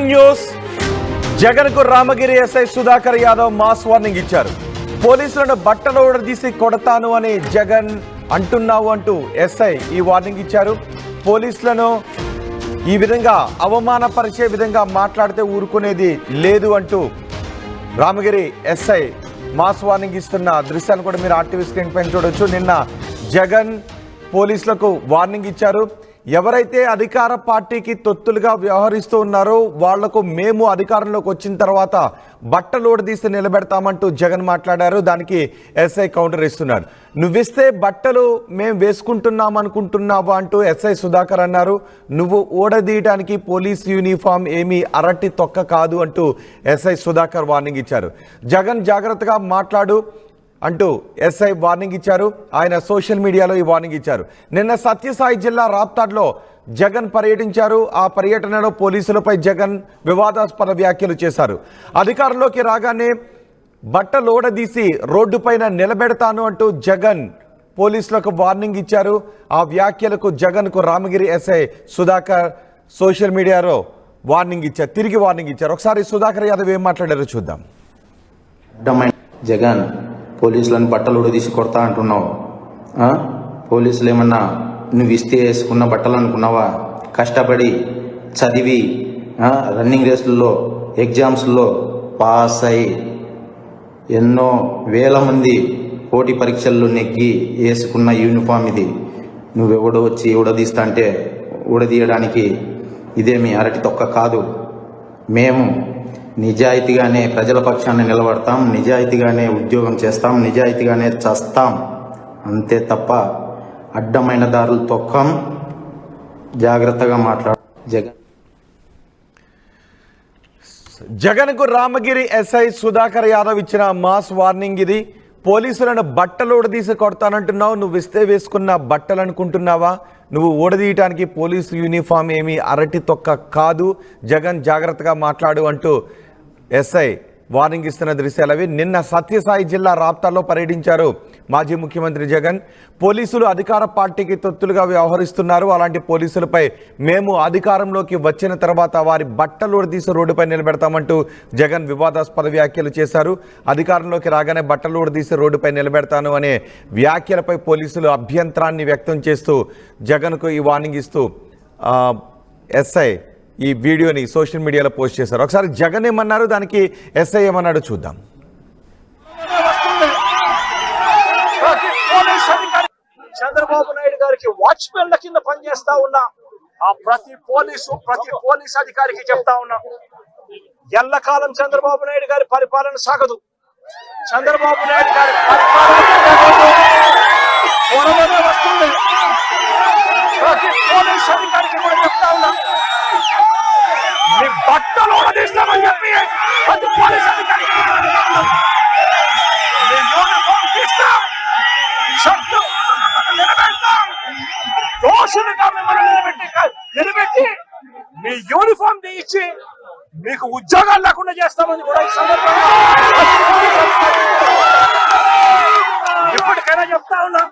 Breaking news. Jagan కు Ramagiri SI Sudhakar Yadav mass warning ఇచ్చారు. పోలీసులను బట్టలు ఊడదీసి కొడతాను అని జగన్ అంటున్నావు అంటూ ఎస్ఐ ఈ వార్నింగ్ ఇచ్చారు. పోలీసులను ఈ విధంగా అవమానపరిచే విధంగా మాట్లాడితే ఊరుకునేది లేదు అంటూ రామగిరి ఎస్ఐ మాస్ వార్నింగ్ ఇస్తున్న దృశ్యాన్ని కూడా మీరు ఆర్టీవీ స్క్రీన్ పైన చూడొచ్చు. నిన్న జగన్ పోలీసులకు వార్నింగ్ ఇచ్చారు. ఎవరైతే అధికార పార్టీకి తొత్తులుగా వ్యవహరిస్తూ ఉన్నారో వాళ్లకు మేము అధికారంలోకి వచ్చిన తర్వాత బట్టలోడు తీసి నిలబెడతామంటూ జగన్ మాట్లాడారు. దానికి ఎస్ఐ కౌంటర్ ఇస్తున్నారు. నువ్విస్తే బట్టలు మేము వేసుకుంటున్నాం అనుకుంటున్నావా అంటూ ఎస్ఐ సుధాకర్ అన్నారు. నువ్వు ఓడదీయడానికి పోలీస్ యూనిఫామ్ ఏమీ అరటి తొక్క కాదు అంటూ ఎస్ఐ సుధాకర్ వార్నింగ్ ఇచ్చారు. జగన్ జాగ్రత్తగా మాట్లాడు అంటూ ఎస్ఐ వార్నింగ్ ఇచ్చారు. ఆయన సోషల్ మీడియాలో ఈ వార్నింగ్ ఇచ్చారు. నిన్న సత్యసాయి జిల్లా రాప్తాడ్లో జగన్ పర్యటించారు. ఆ పర్యటనలో పోలీసులపై జగన్ వివాదాస్పద వ్యాఖ్యలు చేశారు. అధికారంలోకి రాగానే బట్టలోడదీసి రోడ్డుపైన నిలబెడతాను అంటూ జగన్ పోలీసులకు వార్నింగ్ ఇచ్చారు. ఆ వ్యాఖ్యలకు జగన్కు రామగిరి ఎస్ఐ సుధాకర్ సోషల్ మీడియాలో వార్నింగ్ ఇచ్చారు, తిరిగి వార్నింగ్ ఇచ్చారు. ఒకసారి సుధాకర్ యాదవ్ ఏం మాట్లాడారో చూద్దాం. జగన్ పోలీసులను బట్టలు ఉడదీసి కొడతా అంటున్నావు. పోలీసులు ఏమన్నా నువ్వు ఇస్తే వేసుకున్న బట్టలు అనుకున్నావా? కష్టపడి చదివి రన్నింగ్ రేసుల్లో ఎగ్జామ్స్లో పాస్ అయి ఎన్నో వేల మంది పోటీ పరీక్షల్లో నెగ్గి వేసుకున్న యూనిఫామ్ ఇది. నువ్వెవడో వచ్చి ఉడదీస్తా అంటే ఉడదీయడానికి ఇదేమి అరటి తొక్క కాదు. మేము నిజాయితీగానే ప్రజల పక్షాన్ని నిలబడతాం, నిజాయితీగానే ఉద్యోగం చేస్తాం, నిజాయితీగానే చస్తాం, అంతే తప్ప అడ్డమైన దారులు తొక్కం. జాగ్రత్తగా మాట్లాడు. జగన్కు రామగిరి ఎస్ఐ సుధాకర్ యాదవ్ ఇచ్చిన మాస్ వార్నింగ్ ఇది. పోలీసులను బట్టలు ఊడదీసి కొడతానంటున్నావు. నువ్వు ఇస్తే వేసుకున్న బట్టలు అనుకుంటున్నావా? నువ్వు ఊడదీయటానికి పోలీసు యూనిఫామ్ ఏమీ అరటి తొక్క కాదు. జగన్ జాగ్రత్తగా మాట్లాడు అంటూ ఎస్ఐ వార్నింగ్ ఇస్తున్న దృశ్యాలు అవి. నిన్న సత్యసాయి జిల్లా రాప్తాల్లో పర్యటించారు మాజీ ముఖ్యమంత్రి జగన్. పోలీసులు అధికార పార్టీకి తొత్తులుగా వ్యవహరిస్తున్నారు. అలాంటి పోలీసులపై మేము అధికారంలోకి వచ్చిన తర్వాత వారి బట్టలు ఊడదీసి రోడ్డుపై నిలబెడతామంటూ జగన్ వివాదాస్పద వ్యాఖ్యలు చేశారు. అధికారంలోకి రాగానే బట్టలు ఊడదీసి రోడ్డుపై నిలబెడతాను అనే వ్యాఖ్యలపై పోలీసులు అభ్యంతరాన్ని వ్యక్తం చేస్తూ జగన్కు ఈ వార్నింగ్ ఇస్తూ ఎస్ఐ ఈ వీడియోని సోషల్ మీడియాలో పోస్ట్ చేశారు. ఒకసారి జగన్ ఏమన్నారు, దానికి ఎస్ఐ ఏమన్నాడు చూద్దాం. చంద్రబాబు నాయుడు గారికి వాచ్మెన్ల కింద పనిచేస్తా ఉన్నా ఆ ప్రతి పోలీస్ అధికారికి చెప్తా ఉన్నా, ఎల్లకాలం చంద్రబాబు నాయుడు గారి పరిపాలన సాగదు. చంద్రబాబు నాయుడు గారి పరిపాలన వస్తుంది. ప్రతి పోలీస్ అధికారికి కూడా చెప్తా ఉన్నా, మీ బట్టలు తీస్తామని చెప్పి ప్రతి పోలీస్ అధికారి దోషులుగా మిమ్మల్ని నిలబెట్టి మీ యూనిఫామ్ ఇచ్చి మీకు ఉద్యోగాలు లేకుండా చేస్తామని కూడా ఈ సందర్భంగా ఇప్పటికైనా చెప్తా ఉన్నా,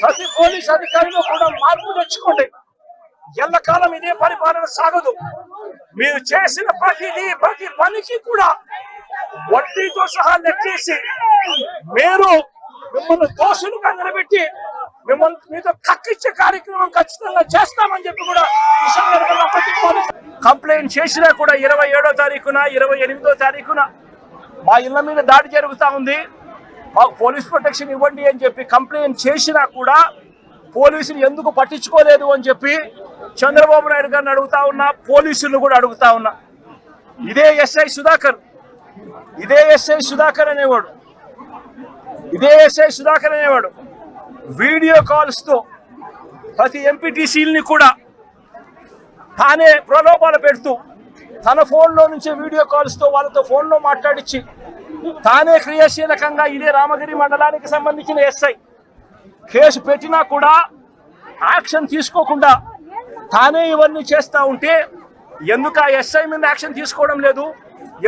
ప్రతి పోలీస్ అధికారిలో కూడా మార్పు తెచ్చుకోండి. ఎల్లకాలం ఇదే పరిపాలన సాగదు. మీరు చేసిన ప్రతి పనికి కూడా వడ్డీతో సహా లెక్కేసి మీరు మిమ్మల్ని దోషులుగా నిలబెట్టి మిమ్మల్ని మీతో కక్కిచ్చే కార్యక్రమం ఖచ్చితంగా చేస్తామని చెప్పి కూడా ఈ సందర్భంగా కంప్లైంట్ చేసినా కూడా 27వ తారీఖున 28వ తారీఖున మా ఇళ్ల మీద దాడి జరుగుతా ఉంది, మాకు పోలీస్ ప్రొటెక్షన్ ఇవ్వండి అని చెప్పి కంప్లైంట్ చేసినా కూడా పోలీసులు ఎందుకు పట్టించుకోలేదు అని చెప్పి చంద్రబాబు నాయుడు గారిని అడుగుతా ఉన్నా, పోలీసులను కూడా అడుగుతా ఉన్నా. ఇదే ఎస్ఐ సుధాకర్ అనేవాడు వీడియో కాల్స్ తో ప్రతి ఎంపీటీసీలని కూడా తానే ప్రలోభాలు పెడుతూ తన ఫోన్లో నుంచి వీడియో కాల్స్ తో వాళ్ళతో ఫోన్లో మాట్లాడించి తానే క్రియాశీలకంగా ఇదే రామగిరి మండలానికి సంబంధించిన ఎస్ఐ కేసు పెట్టినా కూడా యాక్షన్ తీసుకోకుండా తానే ఇవన్నీ చేస్తూ ఉంటే ఎందుకు ఆ ఎస్ఐ మీద యాక్షన్ తీసుకోవడం లేదు?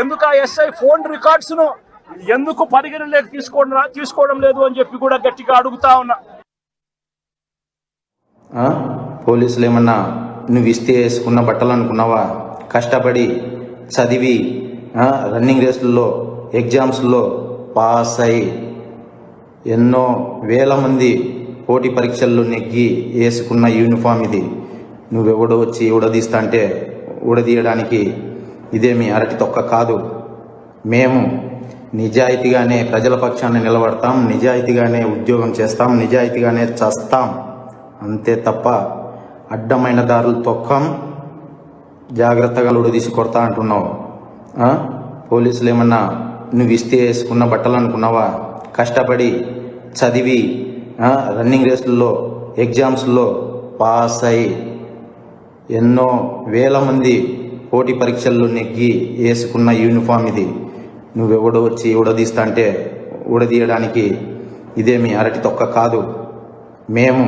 ఎందుకు ఆ ఎస్ఐ ఫోన్ రికార్డ్స్ను ఎందుకు పరిగణలోకి తీసుకోవడం లేదు అని చెప్పి కూడా గట్టిగా అడుగుతా ఉన్నా. పోలీసులు ఏమన్నా నువ్వు ఇస్తే వేసుకున్న బట్టలు అనుకున్నావా? కష్టపడి చదివి రన్నింగ్ రేసుల్లో ఎగ్జామ్స్లో పాస్ అయి ఎన్నో వేల మంది పోటీ పరీక్షల్లో నెగ్గి వేసుకున్న యూనిఫామ్ ఇది. నువ్వెవడో వచ్చి ఊడదీస్తా అంటే ఊడదీయడానికి ఇదేమి అరటి తొక్క కాదు. మేము నిజాయితీగానే ప్రజల పక్షాన్ని నిలబడతాం, నిజాయితీగానే ఉద్యోగం చేస్తాం, నిజాయితీగానే చస్తాం, అంతే తప్ప అడ్డమైన దారులు తొక్కం. జాగ్రత్తగా ఊడదీసి కొడతా అంటున్నావు. పోలీసులు ఏమన్నా నువ్వు ఇస్తే వేసుకున్న బట్టలు అనుకున్నావా? కష్టపడి చదివి రన్నింగ్ రేసుల్లో ఎగ్జామ్స్లో పాస్ అయి ఎన్నో వేల మంది పోటీ పరీక్షల్లో నెగ్గి వేసుకున్న యూనిఫామ్ ఇది. నువ్వెవడో వచ్చి ఊడదీస్తా అంటే ఊడదీయడానికి ఇదేమి అరటి తొక్క కాదు. మేము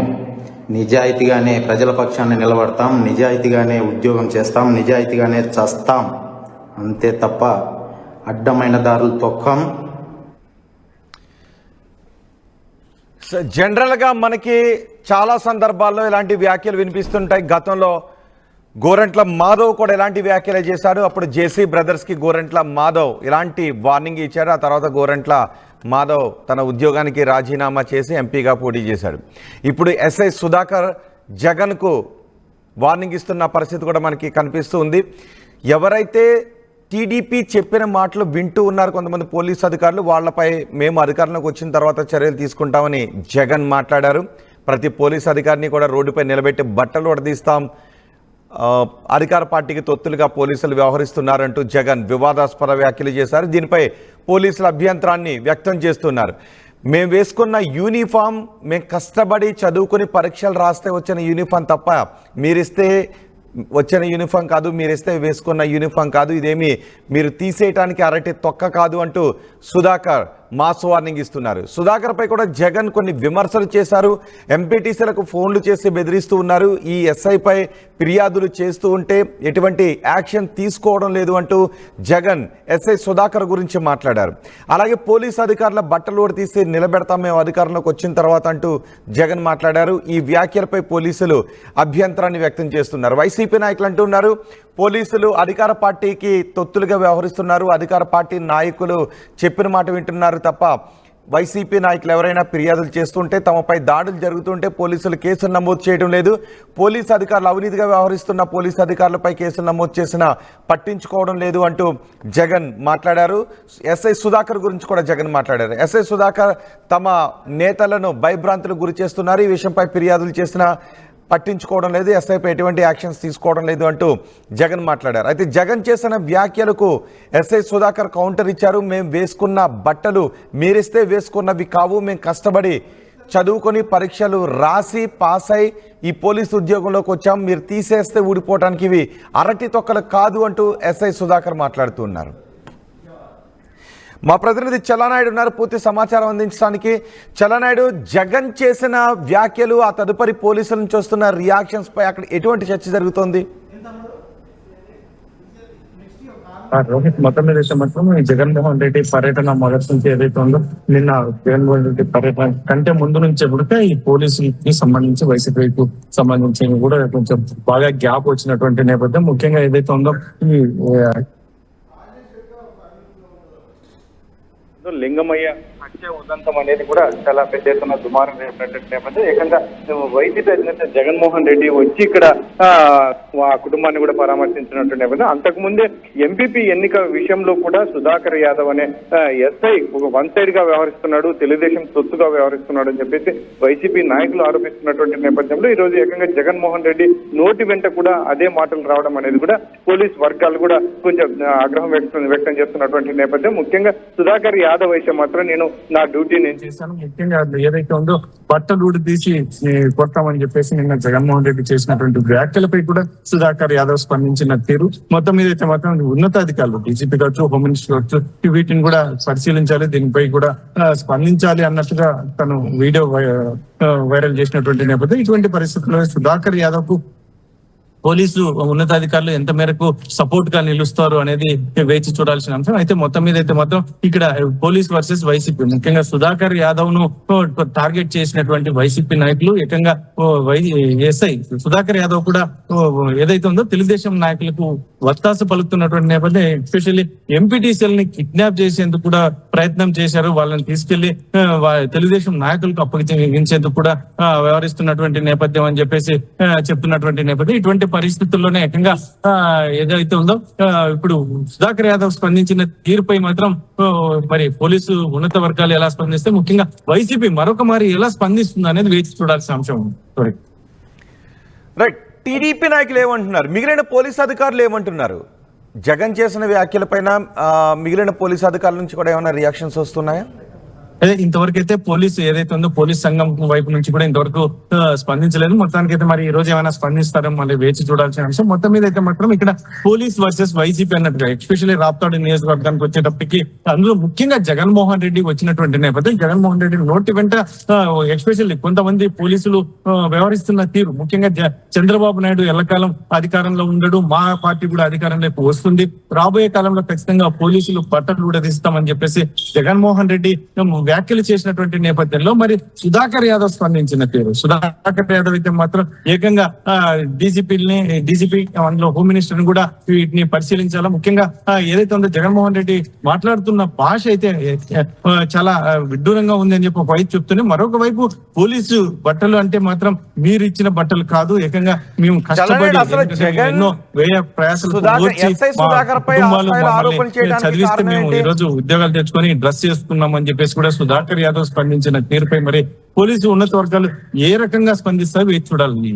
నిజాయితీగానే ప్రజల పక్షాన్ని నిలబడతాం, నిజాయితీగానే ఉద్యోగం చేస్తాం, నిజాయితీగానే చస్తాం, అంతే తప్ప అడ్డమైన దారులు తొక్కం. జనరల్గా మనకి చాలా సందర్భాల్లో ఇలాంటి వ్యాఖ్యలు వినిపిస్తుంటాయి. గతంలో గోరంట్ల మాధవ్ కూడా ఇలాంటి వ్యాఖ్యలు చేశారు. అప్పుడు జేసీ బ్రదర్స్కి గోరంట్ల మాధవ్ ఇలాంటి వార్నింగ్ ఇచ్చారు. ఆ తర్వాత గోరంట్ల మాధవ్ తన ఉద్యోగానికి రాజీనామా చేసి ఎంపీగా పోటీ చేశాడు. ఇప్పుడు ఎస్ఐ సుధాకర్ జగన్కు వార్నింగ్ ఇస్తున్న పరిస్థితి కూడా మనకి కనిపిస్తూ ఉంది. ఎవరైతే టీడీపీ చెప్పిన మాటలు వింటూ ఉన్నారు కొంతమంది పోలీసు అధికారులు, వాళ్ళపై మేము అధికారంలోకి వచ్చిన తర్వాత చర్యలు తీసుకుంటామని జగన్ మాట్లాడారు. ప్రతి పోలీసు అధికారిని కూడా రోడ్డుపై నిలబెట్టి బట్టలు ఉడదీస్తాం, అధికార పార్టీకి తొత్తులుగా పోలీసులు వ్యవహరిస్తున్నారంటూ జగన్ వివాదాస్పద వ్యాఖ్యలు చేశారు. దీనిపై పోలీసుల అభ్యంతరాన్ని వ్యక్తం చేస్తున్నారు. మేము వేసుకున్న యూనిఫామ్ మేము కష్టపడి చదువుకుని పరీక్షలు రాస్తే వచ్చిన యూనిఫామ్ తప్ప మీరిస్తే వచ్చిన యూనిఫామ్ కాదు, మీరిస్తే వేసుకున్న యూనిఫామ్ కాదు, ఇదేమి మీరు తీసేయటానికి అరటి తొక్క కాదు అంటూ సుధాకర్ మాస్ వార్నింగ్ ఇస్తున్నారు. సుధాకర్పై కూడా జగన్ కొన్ని విమర్శలు చేశారు. ఎంపీటీసీలకు ఫోన్లు చేసి బెదిరిస్తూ ఉన్నారు. ఈ ఎస్ఐపై ఫిర్యాదులు చేస్తూ ఉంటే ఎటువంటి యాక్షన్ తీసుకోవడం లేదు అంటూ జగన్ ఎస్ఐ సుధాకర్ గురించి మాట్లాడారు. అలాగే పోలీసు అధికారుల బట్టలు ఓడి తీసి నిలబెడతాం మేము అధికారంలోకి వచ్చిన తర్వాత అంటూ జగన్ మాట్లాడారు. ఈ వ్యాఖ్యలపై పోలీసులు అభ్యంతరాన్ని వ్యక్తం చేస్తున్నారు. వైసీపీ నాయకులు అంటున్నారు పోలీసులు అధికార పార్టీకి తొత్తులుగా వ్యవహరిస్తున్నారు, అధికార పార్టీ నాయకులు చెప్పిన మాట వింటున్నారు తప్ప వైసీపీ నాయకులు ఎవరైనా ఫిర్యాదులు చేస్తుంటే తమపై దాడులు జరుగుతుంటే పోలీసులు కేసులు నమోదు చేయడం లేదు, పోలీసు అధికారులు అవినీతిగా వ్యవహరిస్తున్న పోలీసు అధికారులపై కేసులు నమోదు చేసినా పట్టించుకోవడం లేదు అంటూ జగన్ మాట్లాడారు. ఎస్ఐ సుధాకర్ గురించి కూడా జగన్ మాట్లాడారు. ఎస్ఐ సుధాకర్ తమ నేతలను భయభ్రాంతులకు గురి చేస్తున్నారు, ఈ విషయంపై ఫిర్యాదులు చేసినా పట్టించుకోవడం లేదు, ఎస్ఐపై ఎటువంటి యాక్షన్స్ తీసుకోవడం లేదు అంటూ జగన్ మాట్లాడారు. అయితే జగన్ చేసిన వ్యాఖ్యలకు ఎస్ఐ సుధాకర్ కౌంటర్ ఇచ్చారు. మేము వేసుకున్న బట్టలు మీరిస్తే వేసుకున్నవి కావు, మేము కష్టపడి చదువుకొని పరీక్షలు రాసి పాస్ అయి ఈ పోలీసు ఉద్యోగంలోకి వచ్చాం, మీరు తీసేస్తే ఊడిపోవటానికి ఇవి అరటి తొక్కలు కాదు అంటూ ఎస్ఐ సుధాకర్ మాట్లాడుతున్నారు. మా ప్రతినిధి చలనాయుడు ఉన్నారు పూర్తి సమాచారం అందించడానికి. చలనాయుడు, జగన్ చేసిన వ్యాఖ్యలు ఆ తదుపరి పోలీసుల నుంచి వస్తున్న రియాక్షన్స్ పై అక్కడ ఎటువంటి చర్చ జరుగుతోంది? రోహిత్, మొత్తం మీద అయితే మాత్రం జగన్మోహన్ రెడ్డి పర్యటన మొదటి నుంచి ఏదైతే ఉందో నిన్న జగన్మోహన్ రెడ్డి పర్యటన కంటే ముందు నుంచి కూడా ఈ పోలీసులకి సంబంధించి వైసీపీకి సంబంధించి కూడా కొంచెం బాగా గ్యాప్ వచ్చినటువంటి నేపథ్యం. ముఖ్యంగా ఏదైతే ఉందో ఈ లింగమయ్య హత్య ఉదంతం అనేది కూడా చాలా పెద్ద ఎత్తున దుమారం రేపినటువంటి నేపథ్యం. ఏకంగా వైసీపీ అధినేత జగన్మోహన్ రెడ్డి వచ్చి ఇక్కడ ఆ కుటుంబాన్ని కూడా పరామర్శించినటువంటి నేపథ్యం. అంతకుముందే ఎంపీపీ ఎన్నిక విషయంలో కూడా సుధాకర్ యాదవ్ అనే ఎస్ఐ ఒక వన్ సైడ్ గా వ్యవహరిస్తున్నాడు, తెలుగుదేశం తొత్తుగా వ్యవహరిస్తున్నాడు అని చెప్పేసి వైసీపీ నాయకులు ఆరోపిస్తున్నటువంటి నేపథ్యంలో ఈ రోజు ఏకంగా జగన్మోహన్ రెడ్డి నోటి వెంట కూడా అదే మాటలు రావడం అనేది కూడా పోలీస్ వర్గాలు కూడా కొంచెం ఆగ్రహం వ్యక్తం చేస్తున్నటువంటి నేపథ్యం. ముఖ్యంగా సుధాకర్ యాదవ్ అయితే మాత్రం నేను నా డ్యూటీ నేను చేశాను, ముఖ్యంగా ఏదైతే ఉందో బట్టలు ఊడి తీసి కొడతామని చెప్పేసి నిన్న జగన్మోహన్ రెడ్డి చేసినటువంటి వ్యాఖ్యలపై కూడా సుధాకర్ యాదవ్ స్పందించిన తీరు మొత్తం మీద అయితే మాత్రం ఉన్నతాధికారులు డీజీపీ కావచ్చు, హోమ్ మినిస్టర్ కావచ్చు, వీటిని కూడా పరిశీలించాలి, దీనిపై కూడా స్పందించాలి అన్నట్టుగా తను వీడియో వైరల్ చేసినటువంటి నేపథ్యం. ఇటువంటి పరిస్థితుల్లో సుధాకర్ యాదవ్ కు పోలీసు ఉన్నతాధికారులు ఎంత మేరకు సపోర్ట్ గా నిలుస్తారు అనేది వేచి చూడాల్సిన అంశం. అయితే మొత్తం మీద అయితే మాత్రం ఇక్కడ పోలీస్ వర్సెస్ వైసీపీ, ముఖ్యంగా సుధాకర్ యాదవ్ ను టార్గెట్ చేసినటువంటి వైసీపీ నాయకులు ఏకంగా ఎస్ఐ సుధాకర్ యాదవ్ కూడా ఏదైతే ఉందో తెలుగుదేశం నాయకులకు వత్తాసు పలుకుతున్నటువంటి నేపథ్యం, ఎస్పెషల్లీ ఎంపీటీసీలని కిడ్నాప్ చేసేందుకు కూడా ప్రయత్నం చేశారు. వాళ్ళని తీసుకెళ్లి తెలుగుదేశం నాయకులకు అప్పగించేందుకు కూడా వ్యవహరిస్తున్నటువంటి నేపథ్యం అని చెప్పేసి చెప్తున్నటువంటి నేపథ్యం. ఇటువంటి పరిస్థితుల్లోనే ఏకంగా ఏదైతే ఉందో ఇప్పుడు సుధాకర్ యాదవ్ స్పందించిన తీరుపై మాత్రం మరి పోలీసు ఉన్నత వర్గాలు ఎలా స్పందిస్తే, ముఖ్యంగా వైసీపీ మరొక మారి ఎలా స్పందిస్తుంది అనేది వేచి చూడాల్సిన అంశం. రైట్, టీడీపీ నాయకులు ఏమంటున్నారు, మిగిలిన పోలీసు అధికారులు ఏమంటున్నారు? జగన్ చేసిన వ్యాఖ్యలపైన మిగిలిన పోలీసు అధికారుల నుంచి కూడా ఏమైనా రియాక్షన్స్ వస్తున్నాయా? అదే ఇంతవరకు అయితే పోలీసు ఏదైతే ఉందో పోలీస్ సంఘం వైపు నుంచి కూడా ఇంతవరకు స్పందించలేదు. మొత్తానికి అయితే మరి ఈ రోజు ఏమైనా స్పందిస్తారో మళ్ళీ వేచి చూడాల్సిన అంశం. మొత్తం మీద అయితే మాత్రం ఇక్కడ పోలీస్ వర్సెస్ వైసీపీ అన్నట్టుగా, ఎస్పెషల్లీ రాప్తాడు నియోజకవర్గానికి వచ్చేటప్పటికి అందులో ముఖ్యంగా జగన్మోహన్ రెడ్డి వచ్చినటువంటి నేపథ్యం, జగన్మోహన్ రెడ్డి నోటి వెంట ఎస్పెషల్లీ కొంతమంది పోలీసులు వ్యవహరిస్తున్న తీరు, ముఖ్యంగా చంద్రబాబు నాయుడు ఎల్లకాలం అధికారంలో ఉండడు, మా పార్టీ కూడా అధికారంలోకి వస్తుంది, రాబోయే కాలంలో ఖచ్చితంగా పోలీసులు పట్టలు ఊడదీస్తామని చెప్పేసి జగన్మోహన్ రెడ్డి వ్యాఖ్యలు చేసినటువంటి నేపథ్యంలో మరి సుధాకర్ యాదవ్ స్పందించిన తీరు, సుధాకర్ యాదవ్ అయితే మాత్రం ఏకంగా డీజీపీ అందులో హోమ్ మినిస్టర్ కూడా వీటిని పరిశీలించాలా, ముఖ్యంగా ఏదైతే ఉందో జగన్మోహన్ రెడ్డి మాట్లాడుతున్న భాష అయితే చాలా విడ్డూరంగా ఉంది అని చెప్పి ఒక వైపు చెప్తూనే, మరొక వైపు పోలీసు బట్టలు అంటే మాత్రం మీరు ఇచ్చిన బట్టలు కాదు, ఏకంగా మేము కష్టపడి ఎన్నో వ్యయ ప్రయాసాలు చదివిస్తే మేము ఈ రోజు ఉద్యోగాలు తెచ్చుకొని డ్రెస్ చేసుకున్నామని చెప్పేసి కూడా సుధాకర్ యాదవ్ స్పందించిన తీరుపై మరి పోలీసు ఉన్నత వర్గాలు ఏ రకంగా స్పందిస్తారో వేచి చూడాలి.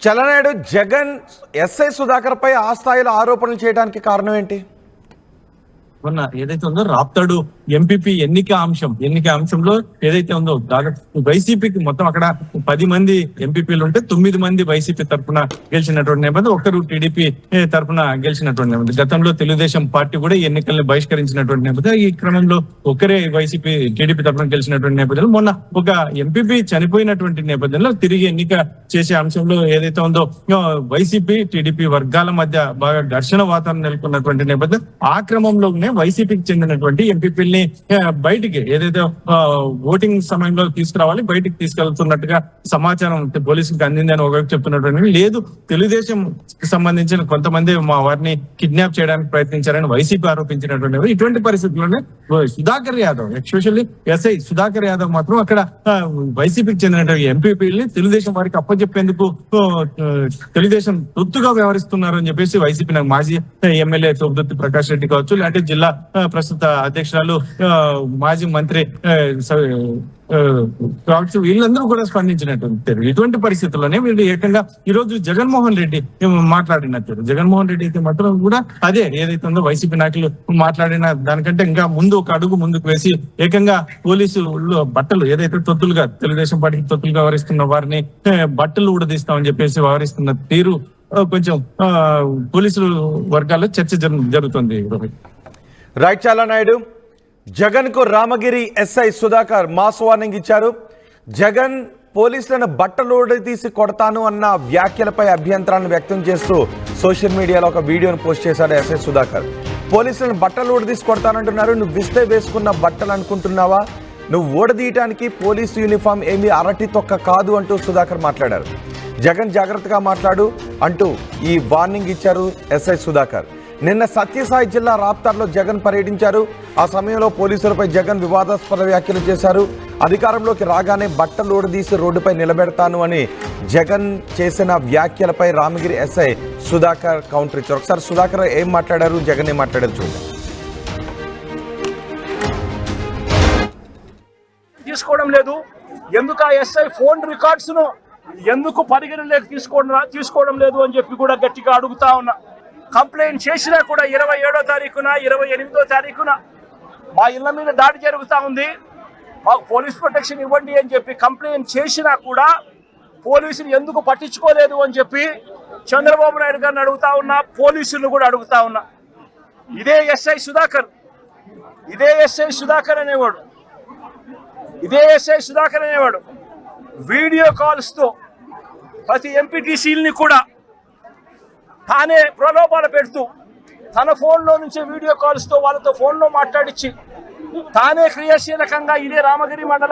చలనాయుడు, జగన్ ఎస్ఐ సుధాకర్ పై ఆ స్థాయిలో ఆరోపణలు చేయడానికి కారణం ఏంటి? మొన్న ఏదైతే ఉందో రాప్తాడు ఎంపీపీ ఎన్నిక అంశంలో ఏదైతే ఉందో దాదాపు వైసీపీకి మొత్తం అక్కడ 10 మంది ఎంపీపీలు ఉంటే 9 మంది వైసీపీ తరఫున గెలిచినటువంటి నేపథ్యం, ఒక్కరు టీడీపీ తరఫున గెలిచినటువంటి నేపథ్యం. గతంలో తెలుగుదేశం పార్టీ కూడా ఎన్నికల్ని బహిష్కరించినటువంటి నేపథ్యం, ఈ క్రమంలో ఒకరే టీడీపీ తరఫున గెలిచినటువంటి నేపథ్యంలో మొన్న ఒక ఎంపీపీ చనిపోయినటువంటి నేపథ్యంలో తిరిగి ఎన్నిక చేసే అంశంలో ఏదైతే ఉందో వైసీపీ టీడీపీ వర్గాల మధ్య బాగా ఘర్షణ వాతావరణం నెలకొన్నటువంటి నేపథ్యం. ఆ క్రమంలోనే వైసీపీకి చెందినటువంటి ఎంపీపీల్ని బయటికి ఏదైతే ఓటింగ్ సమయంలో తీసుకురావాలి బయటికి తీసుకెళ్తున్నట్టుగా సమాచారం పోలీసులకు అందింది అని ఒకవైపు చెప్తున్నటువంటి, లేదు తెలుగుదేశం సంబంధించిన కొంతమంది మా వారిని కిడ్నాప్ చేయడానికి ప్రయత్నించారని వైసీపీ ఆరోపించినటువంటి ఇటువంటి పరిస్థితుల్లోనే సుధాకర్ యాదవ్, ఎస్పెషల్లీ ఎస్ఐ సుధాకర్ యాదవ్ మాత్రం అక్కడ వైసీపీకి చెందినటువంటి ఎంపీపీల్ని తెలుగుదేశం వారికి అప్పచెప్పేందుకు తెలుగుదేశం తొత్తుగా వ్యవహరిస్తున్నారు అని చెప్పేసి వైసీపీ మాజీ ఎమ్మెల్యే తోపుదుర్తి ప్రకాష్ రెడ్డి కావచ్చు, లేదంటే జిల్లా ప్రస్తుత అధ్యక్షురాలు మాజీ మంత్రి కావచ్చు, వీళ్ళందరూ కూడా స్పందించినట్టు. ఇటువంటి పరిస్థితుల్లోనే వీళ్ళు ఏకంగా ఈ రోజు జగన్మోహన్ రెడ్డి మాట్లాడినట్టు, జగన్మోహన్ రెడ్డి అయితే మాత్రం కూడా అదే ఏదైతే ఉందో వైసీపీ నాయకులు మాట్లాడిన దానికంటే ఇంకా ముందు ఒక అడుగు ముందుకు వేసి ఏకంగా పోలీసులు బట్టలు ఏదైతే తొత్తులుగా తెలుగుదేశం పార్టీకి తొత్తులుగా వ్యవహరిస్తున్న వారిని బట్టలు ఊడదీస్తామని చెప్పేసి వ్యవహరిస్తున్న తీరు కొంచెం పోలీసులు వర్గాల్లో చర్చ జరుగుతుంది. రైట్, చాలా నాయుడు, జగన్ కు Ramagiri SI Sudhakar mass warning ఇచ్చారు. జగన్ పోలీసులను బట్టలు తీసి కొడతాను అన్న వ్యాఖ్యలపై అభ్యంతరాన్ని వ్యక్తం చేస్తూ సోషల్ మీడియాలో ఒక వీడియోను పోస్ట్ చేశాడు ఎస్ఐ సుధాకర్. పోలీసులను బట్టలు తీసి కొడతానంటున్నారు, నువ్వు విస్తే వేసుకున్న బట్టలు అనుకుంటున్నావా? నువ్వు ఓడదీయటానికి పోలీసు యూనిఫామ్ ఏమీ అరటి తొక్క కాదు అంటూ సుధాకర్ మాట్లాడారు. జగన్ జాగ్రత్తగా మాట్లాడు అంటూ ఈ వార్నింగ్ ఇచ్చారు ఎస్ఐ సుధాకర్. నిన్న సత్యసాయి జిల్లా రాప్తార్లో జగన్ పర్యటించారు. ఆ సమయంలో పోలీసులపై జగన్ వివాదాస్పద వ్యాఖ్యలు చేశారు. అధికారంలోకి రాగానే బట్టలు ఊడదీసి రోడ్డుపై నిలబెడతాను అని జగన్ చేసిన వ్యాఖ్యలపై రామగిరి ఎస్ఐ సుధాకర్ కౌంటర్ ఇచ్చారు. ఒకసారి సుధాకర్ ఏం మాట్లాడారు, జగన్ ఏం మాట్లాడారు చూడండి. తీసుకోవడం లేదు, ఎందుకు ఆ ఎస్ఐ ఫోన్ రికార్డ్స్ ను ఎందుకు పరిగణలోకి తీసుకోవడం లేదు అని చెప్పి కూడా గట్టిగా అడుగుతా ఉన్నా. కంప్లైంట్ చేసినా కూడా 27వ తారీఖున 28వ తారీఖున మా ఇళ్ల మీద దాడి జరుగుతూ ఉంది, మాకు పోలీస్ ప్రొటెక్షన్ ఇవ్వండి అని చెప్పి కంప్లైంట్ చేసినా కూడా పోలీసులు ఎందుకు పట్టించుకోలేదు అని చెప్పి చంద్రబాబు నాయుడు గారిని అడుగుతా ఉన్నా, పోలీసులను కూడా అడుగుతా ఉన్నా. ఇదే ఎస్ఐ సుధాకర్ అనేవాడు వీడియో కాల్స్ తో ప్రతి ఎంపీటీసీలని కూడా తానే ప్రలోభాలు పెడుతూ తన ఫోన్లో నుంచి వీడియో కాల్స్తో వాళ్ళతో ఫోన్లో మాట్లాడించి తానే క్రియాశీలకంగా ఇదే రామగిరి మండల